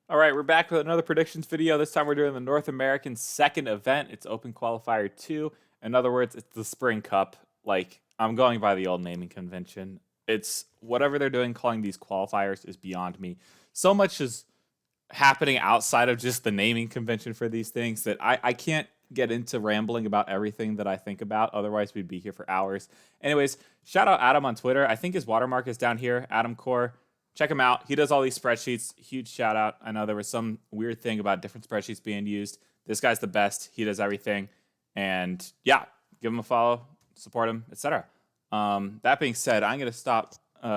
All right, we're back with another predictions video. This time we're doing the North American second event. It's Open Qualifier 2. In other words, it's the Spring Cup. Like, I'm going by the old naming convention. It's whatever they're doing, calling these qualifiers is beyond me. So much is happening outside of just the naming convention for these things that I can't get into rambling about everything that I think about. Otherwise, we'd be here for hours. Anyways, shout out Adam on Twitter. I think his watermark is down here, Adam Core. Check him out. He does all these spreadsheets. Huge shout out. I know there was some weird thing about different spreadsheets being used. This guy's the best. He does everything. And yeah, give him a follow, support him, etc. That being said, I'm going to stop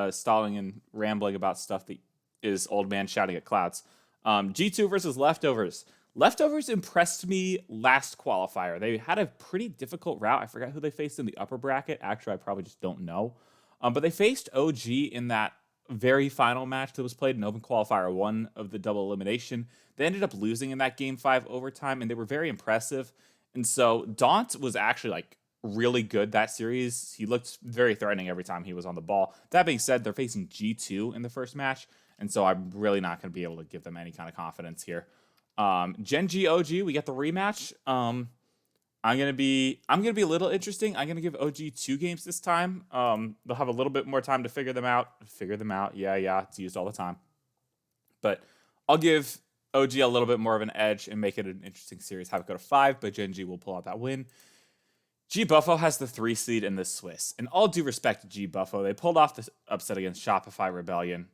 stalling and rambling about stuff that is old man shouting at clouds. G2 versus Leftovers. Leftovers impressed me last qualifier. They had a pretty difficult route. I forgot who they faced in the upper bracket. Actually, I probably just don't know. But they faced OG in that very final match that was played in Open Qualifier 1 of the double elimination. They ended up losing in that Game 5 overtime, and they were very impressive. And so Daunt was actually like really good that series. He looked very threatening every time he was on the ball. That being said, they're facing G2 in the first match, and so I'm really not going to be able to give them any kind of confidence here. Gen G OG, we get the rematch. I'm gonna be a little interesting. I'm gonna give OG 2 games this time. They'll have a little bit more time to figure them out. Yeah, it's used all the time. But I'll give OG a little bit more of an edge and make it an interesting series. Have it go to 5, but Gen G will pull out that win. G Buffo has the 3 seed in the Swiss. And all due respect to G Buffo, they pulled off the upset against Shopify Rebellion.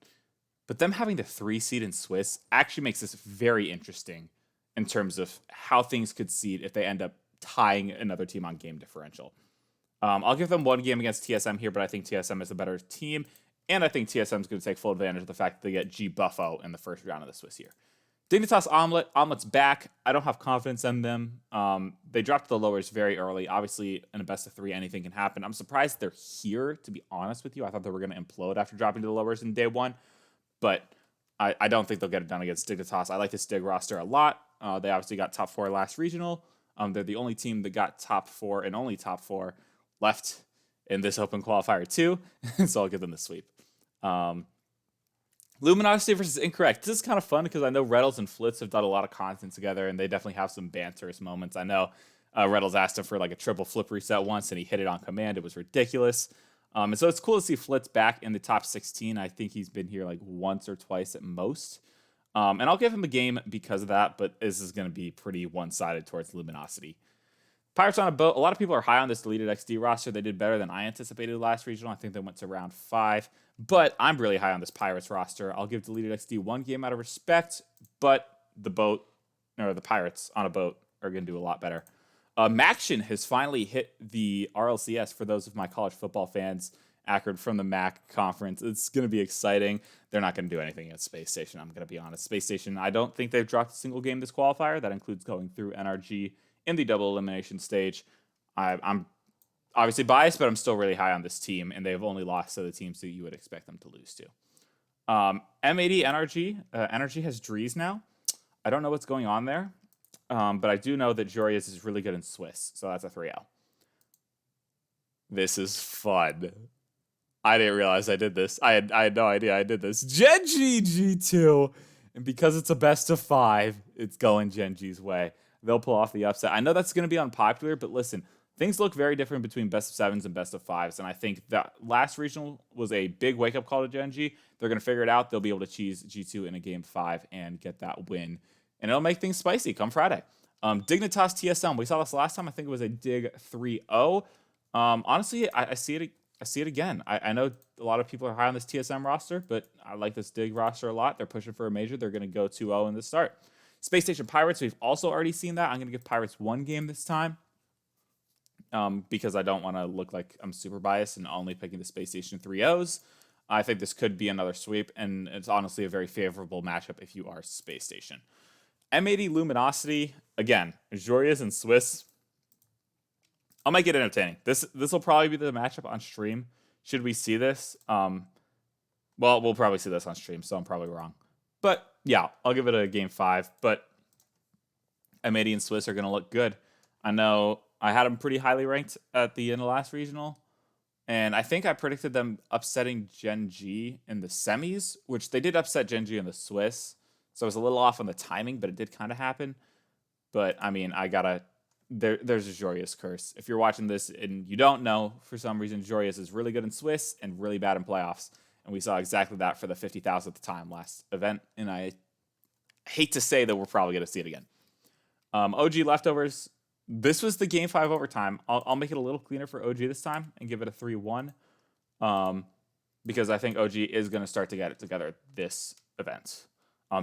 But them having the 3 seed in Swiss actually makes this very interesting in terms of how things could seed if they end up tying another team on game differential. I'll give them 1 game against TSM here, but I think TSM is a better team, and I think TSM is going to take full advantage of the fact that they get G Buffo in the first round of the Swiss here. Dignitas Omelet's back. I don't have confidence in them. They dropped the lowers very early. Obviously, in a best of 3, anything can happen. I'm surprised they're here, to be honest with you. I thought they were going to implode after dropping to the lowers in day 1, but I don't think they'll get it done against Dignitas. I like this Dig roster a lot. They obviously got top 4 last regional. They're the only team that got top 4 and only top 4 left in this Open Qualifier 2, so I'll give them the sweep. Luminosity versus Incorrect. This is kind of fun because I know Reddles and Flitz have done a lot of content together, and they definitely have some banterous moments. I know Reddles asked him for like a triple flip reset once, and he hit it on command. It was ridiculous. And so it's cool to see Flitz back in the top 16. I think he's been here like once or twice at most. And I'll give him a game because of that, but this is going to be pretty one-sided towards Luminosity. Pirates on a boat. A lot of people are high on this deleted XD roster. They did better than I anticipated last regional. I think they went to round 5. But I'm really high on this Pirates roster. I'll give deleted XD 1 game out of respect, but the Pirates on a boat are going to do a lot better. Maction has finally hit the RLCS for those of my college football fans. Akron from the MAC conference. It's going to be exciting. They're not going to do anything at Space Station, I'm going to be honest. Space Station, I don't think they've dropped a single game this qualifier. That includes going through NRG in the double elimination stage. I'm obviously biased, but I'm still really high on this team, and they've only lost to the teams that you would expect them to lose to. M80 NRG. NRG has Drees now. I don't know what's going on there, but I do know that Jorius is really good in Swiss, so that's a 3L. This is fun. I didn't realize I did this. I had no idea I did this. Gen G G2. And because it's a best of 5, it's going Gen G's way. They'll pull off the upset. I know that's going to be unpopular, but listen, things look very different between best of 7s and best of 5s. And I think that last regional was a big wake-up call to Gen G. They're going to figure it out. They'll be able to cheese G2 in a game 5 and get that win. And it'll make things spicy come Friday. Dignitas TSM. We saw this last time. I think it was a Dig 3-0. Honestly, I see it. I see it again. I know a lot of people are high on this TSM roster, but I like this Dig roster a lot. They're pushing for a major. They're going to go 2-0 in the start. Space Station Pirates, we've also already seen that. I'm going to give Pirates 1 game this time because I don't want to look like I'm super biased and only picking the Space Station 3-0s. I think this could be another sweep, and it's honestly a very favorable matchup if you are Space Station. M80 Luminosity, again, Jorias and Swiss. I'll make it entertaining. This will probably be the matchup on stream. Should we see this? Well, we'll probably see this on stream, so I'm probably wrong. But yeah, I'll give it a game 5. But M80 and Swiss are going to look good. I know I had them pretty highly ranked at the end of last regional, and I think I predicted them upsetting Gen G in the semis, which they did upset Gen G in the Swiss. So I was a little off on the timing, but it did kind of happen. But I mean, there's a Jorius curse. If you're watching this and you don't know, for some reason, Jorius is really good in Swiss and really bad in playoffs. And we saw exactly that for the 50,000th time last event. And I hate to say that we're probably going to see it again. OG leftovers. This was the game 5 overtime. I'll make it a little cleaner for OG this time and give it a 3-1. Because I think OG is going to start to get it together this event.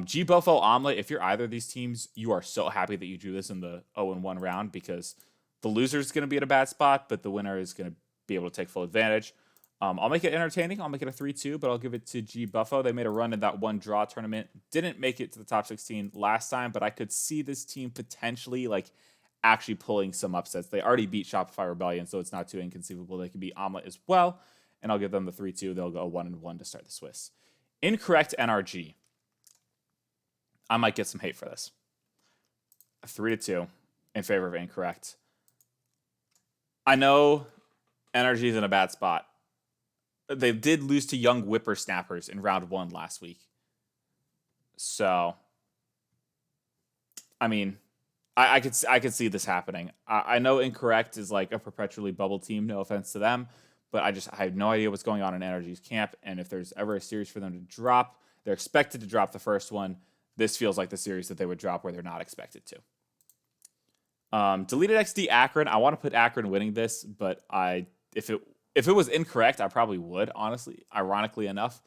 G Buffo Omelet, if you're either of these teams, you are so happy that you drew this in the 0-1 round because the loser is going to be at a bad spot, but the winner is going to be able to take full advantage. I'll make it entertaining. I'll make it a 3-2, but I'll give it to G Buffo. They made a run in that one draw tournament. Didn't make it to the top 16 last time, but I could see this team potentially actually pulling some upsets. They already beat Shopify Rebellion, so it's not too inconceivable they could beat Omelet as well. And I'll give them the 3-2. They'll go 1-1 to start the Swiss. Incorrect NRG. I might get some hate for this. 3-2 in favor of incorrect. I know NRG is in a bad spot. They did lose to young whippersnappers in round 1 last week. So, I mean, I could see this happening. I know incorrect is a perpetually bubble team. No offense to them, but I have no idea what's going on in NRG's camp. And if there's ever a series for them to drop, they're expected to drop the first one. This feels like the series that they would drop where they're not expected to. Deleted XD Akron. I want to put Akron winning this, but if it was incorrect, I probably would, honestly, ironically enough.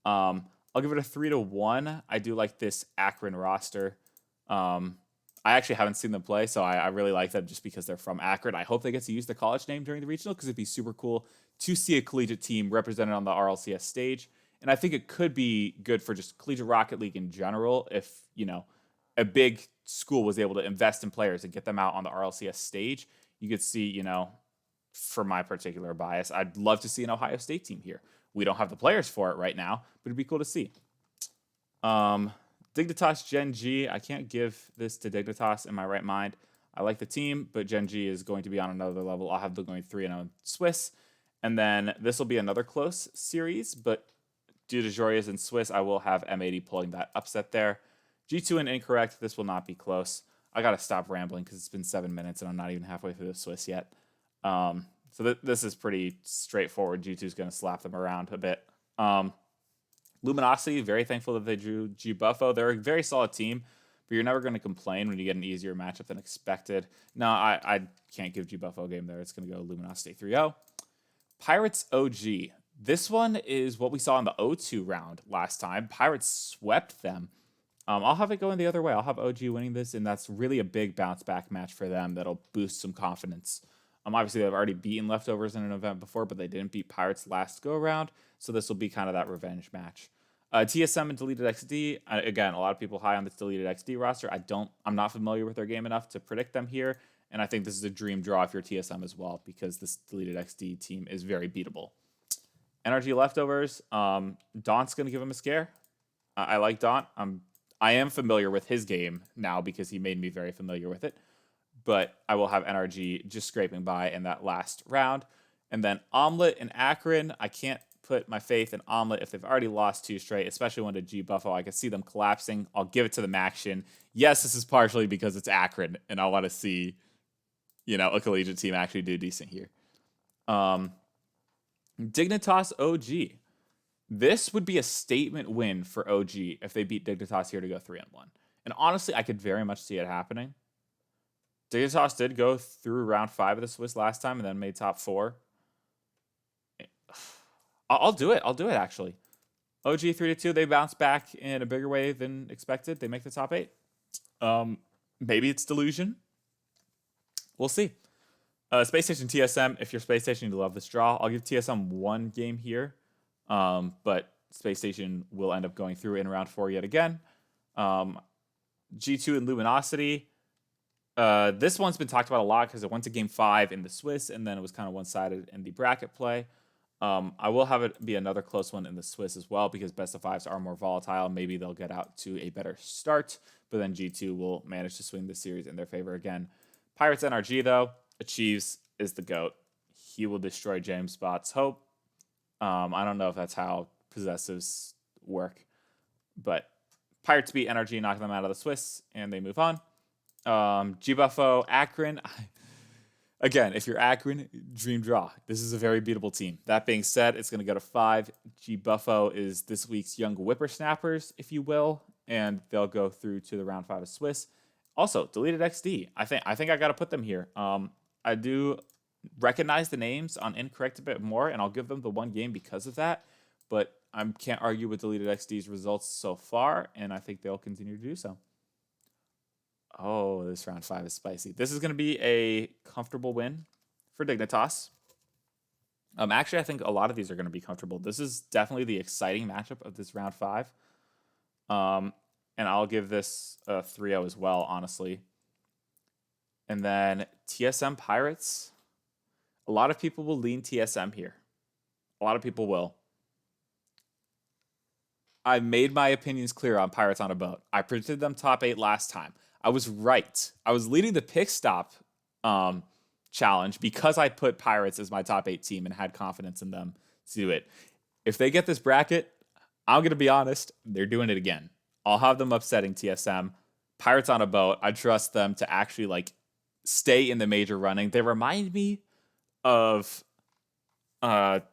I'll give it a 3-1. I do like this Akron roster. I actually haven't seen them play, so I really like them just because they're from Akron. I hope they get to use the college name during the regional because it'd be super cool to see a collegiate team represented on the RLCS stage. And I think it could be good for just Collegiate Rocket League in general if, a big school was able to invest in players and get them out on the RLCS stage. You could see, for my particular bias, I'd love to see an Ohio State team here. We don't have the players for it right now, but it'd be cool to see. Dignitas Gen G. I can't give this to Dignitas in my right mind. I like the team, but Gen G is going to be on another level. I'll have them going 3-0 Swiss. And then this will be another close series, but due to Jorius and Swiss, I will have M80 pulling that upset there. G2 and incorrect. This will not be close. I got to stop rambling because it's been 7 minutes and I'm not even halfway through the Swiss yet. So this is pretty straightforward. G2 is going to slap them around a bit. Luminosity, very thankful that they drew G Buffo. They're a very solid team, but you're never going to complain when you get an easier matchup than expected. No, I can't give G Buffo a game there. It's going to go Luminosity 3-0. Pirates OG. This one is what we saw in the 0-2 round last time. Pirates swept them. I'll have it going the other way. I'll have OG winning this, and that's really a big bounce back match for them that'll boost some confidence. Obviously, they've already beaten Leftovers in an event before, but they didn't beat Pirates last go-around, so this will be kind of that revenge match. TSM and Deleted XD. Again, a lot of people high on this Deleted XD roster. I'm not familiar with their game enough to predict them here, and I think this is a dream draw if you're TSM as well, because this Deleted XD team is very beatable. NRG Leftovers. Daunt's going to give him a scare. I like Daunt. I am familiar with his game now because he made me very familiar with it. But I will have NRG just scraping by in that last round. And then Omelet and Akron. I can't put my faith in Omelet if they've already lost 2 straight, especially when to G Buffo. I could see them collapsing. I'll give it to the Maction. Yes, this is partially because it's Akron, and I want to see, a collegiate team actually do decent here. Dignitas OG. This would be a statement win for OG if they beat Dignitas here to go 3-1. And honestly, I could very much see it happening. Dignitas did go through round 5 of the Swiss last time and then made top 4. I'll do it. Actually. OG 3-2. They bounce back in a bigger way than expected. They make the top 8. Maybe it's delusion. We'll see. Space Station TSM. If you're Space Station, you love this draw. I'll give TSM 1 game here. But Space Station will end up going through in round 4 yet again. G2 and Luminosity. This one's been talked about a lot because it went to game 5 in the Swiss, and then it was kind of one-sided in the bracket play. I will have it be another close one in the Swiss as well because best of 5s are more volatile. Maybe they'll get out to a better start, but then G2 will manage to swing the series in their favor again. Pirates NRG, though, Achieves is the GOAT. He will destroy James Spott's hope. I don't know if that's how possessives work, but Pirates beat NRG, knocking them out of the Swiss, and they move on. G Buffo, Akron. Again, if you're Akron, dream draw. This is a very beatable team. That being said, it's going to go to 5. G Buffo is this week's young whippersnappers, if you will, and they'll go through to the round 5 of Swiss. Also, deleted XD. I think I got to put them here. I do recognize the names on Incorrect a bit more, and I'll give them the 1 game because of that. But I can't argue with deleted XD's results so far, and I think they'll continue to do so. Oh, this round 5 is spicy. This is going to be a comfortable win for Dignitas. Actually, I think a lot of these are going to be comfortable. This is definitely the exciting matchup of this round 5. And I'll give this a 3-0 as well, honestly. And then TSM Pirates. A lot of people will lean TSM here. A lot of people will. I made my opinions clear on Pirates on a Boat. I predicted them top 8 last time. I was right. I was leading the pick stop challenge because I put Pirates as my top 8 team and had confidence in them to do it. If they get this bracket, I'm going to be honest, they're doing it again. I'll have them upsetting TSM. Pirates on a Boat, I trust them to actually stay in the major running. They remind me of RLCS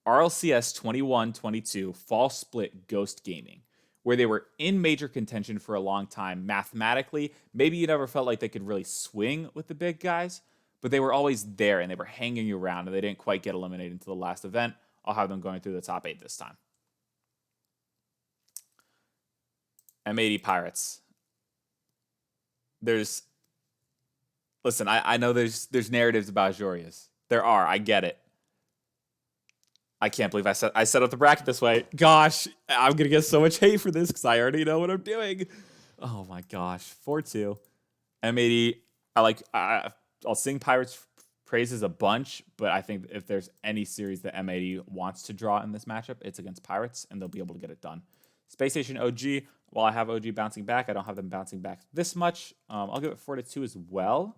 21-22 Fall Split Ghost Gaming, where they were in major contention for a long time mathematically. Maybe you never felt like they could really swing with the big guys, but they were always there and they were hanging around and they didn't quite get eliminated into the last event. I'll have them going through the top 8 this time. M80 Pirates. Listen, I know there's narratives about Jorias. There are, I get it. I can't believe I set up the bracket this way. Gosh, I'm going to get so much hate for this because I already know what I'm doing. Oh my gosh. 4-2. M80, I'll sing Pirates praises a bunch, but I think if there's any series that M80 wants to draw in this matchup, it's against Pirates, and they'll be able to get it done. Space Station OG, while I have OG bouncing back, I don't have them bouncing back this much. I'll give it 4-2 as well,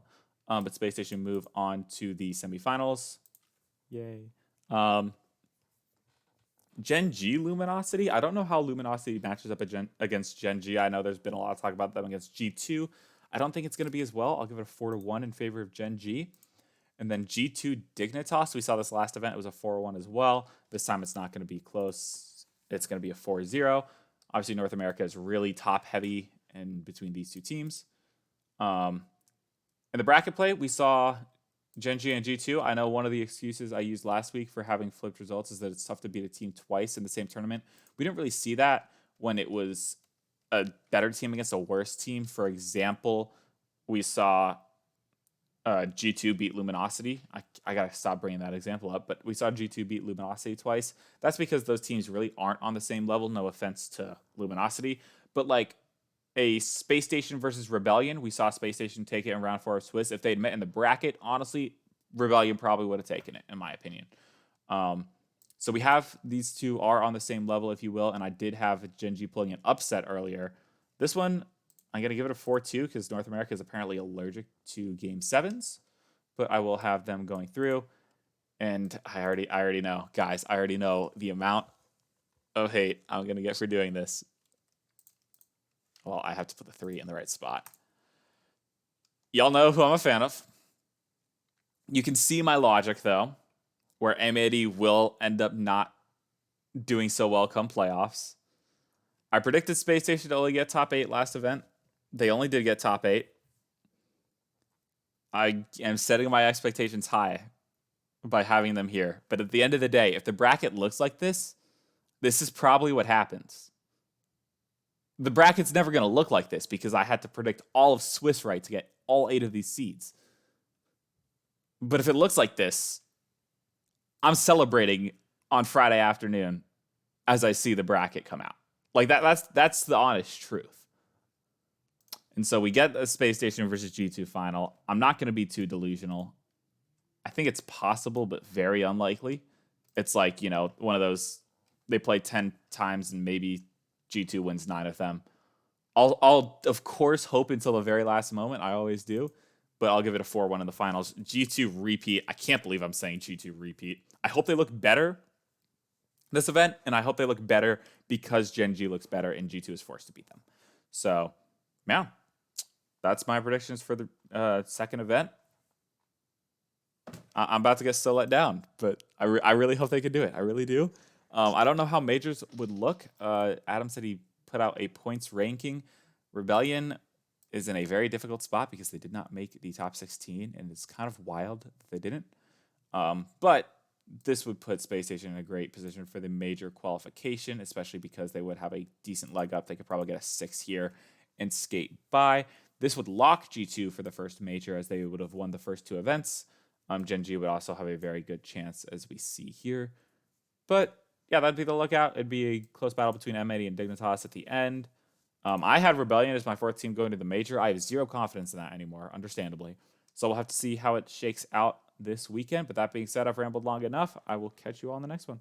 but Space Station move on to the semifinals. Yay. Gen G Luminosity. I don't know how Luminosity matches up against Gen G. I know there's been a lot of talk about them against G2. I don't think it's going to be as well. I'll give it a 4-1 in favor of Gen G. And then G2 Dignitas. We saw this last event. It was a 4-1 as well. This time it's not going to be close. It's going to be a 4-0. Obviously, North America is really top-heavy in between these two teams. In the bracket play, we saw Gen G and G2. I know one of the excuses I used last week for having flipped results is that it's tough to beat a team twice in the same tournament. We didn't really see that when it was a better team against a worse team. For example, we saw G2 beat Luminosity. I got to stop bringing that example up, but we saw G2 beat Luminosity twice. That's because those teams really aren't on the same level. No offense to Luminosity, but a Space Station versus Rebellion, we saw Space Station take it in round 4 of Swiss. If they'd met in the bracket, honestly, Rebellion probably would have taken it, in my opinion. So we have these two are on the same level, if you will, and I did have Gen G pulling an upset earlier. This one, I'm going to give it a 4-2 because North America is apparently allergic to Game 7s, but I will have them going through. And I already know, guys, I already know the amount of hate I'm going to get for doing this. Well, I have to put the 3 in the right spot. Y'all know who I'm a fan of. You can see my logic, though, where M80 will end up not doing so well come playoffs. I predicted Space Station to only get top 8 last event. They only did get top 8. I am setting my expectations high by having them here. But at the end of the day, if the bracket looks like this is probably what happens. The bracket's never going to look like this because I had to predict all of Swiss right to get all 8 of these seeds. But if it looks like this, I'm celebrating on Friday afternoon as I see the bracket come out. That's the honest truth. And so we get a Space Station versus G2 final. I'm not going to be too delusional. I think it's possible, but very unlikely. It's one of those, they play 10 times and maybe G2 wins 9 of them. I'll of course hope until the very last moment. I always do, but I'll give it a 4-1 in the finals. G2 repeat. I can't believe I'm saying G2 repeat. I hope they look better this event, and I hope they look better because Gen G looks better and G2 is forced to beat them. So, yeah, that's my predictions for the second event. I'm about to get so let down, but I really hope they could do it. I really do. I don't know how majors would look. Adam said he put out a points ranking. Rebellion is in a very difficult spot because they did not make the top 16, and it's kind of wild that they didn't. But this would put Space Station in a great position for the major qualification, especially because they would have a decent leg up. They could probably get a 6 here and skate by. This would lock G2 for the first major as they would have won the first 2 events. Gen G would also have a very good chance as we see here. But yeah, that'd be the lookout. It'd be a close battle between M80 and Dignitas at the end. I had Rebellion as my 4th team going to the major. I have zero confidence in that anymore, understandably. So we'll have to see how it shakes out this weekend. But that being said, I've rambled long enough. I will catch you all on the next one.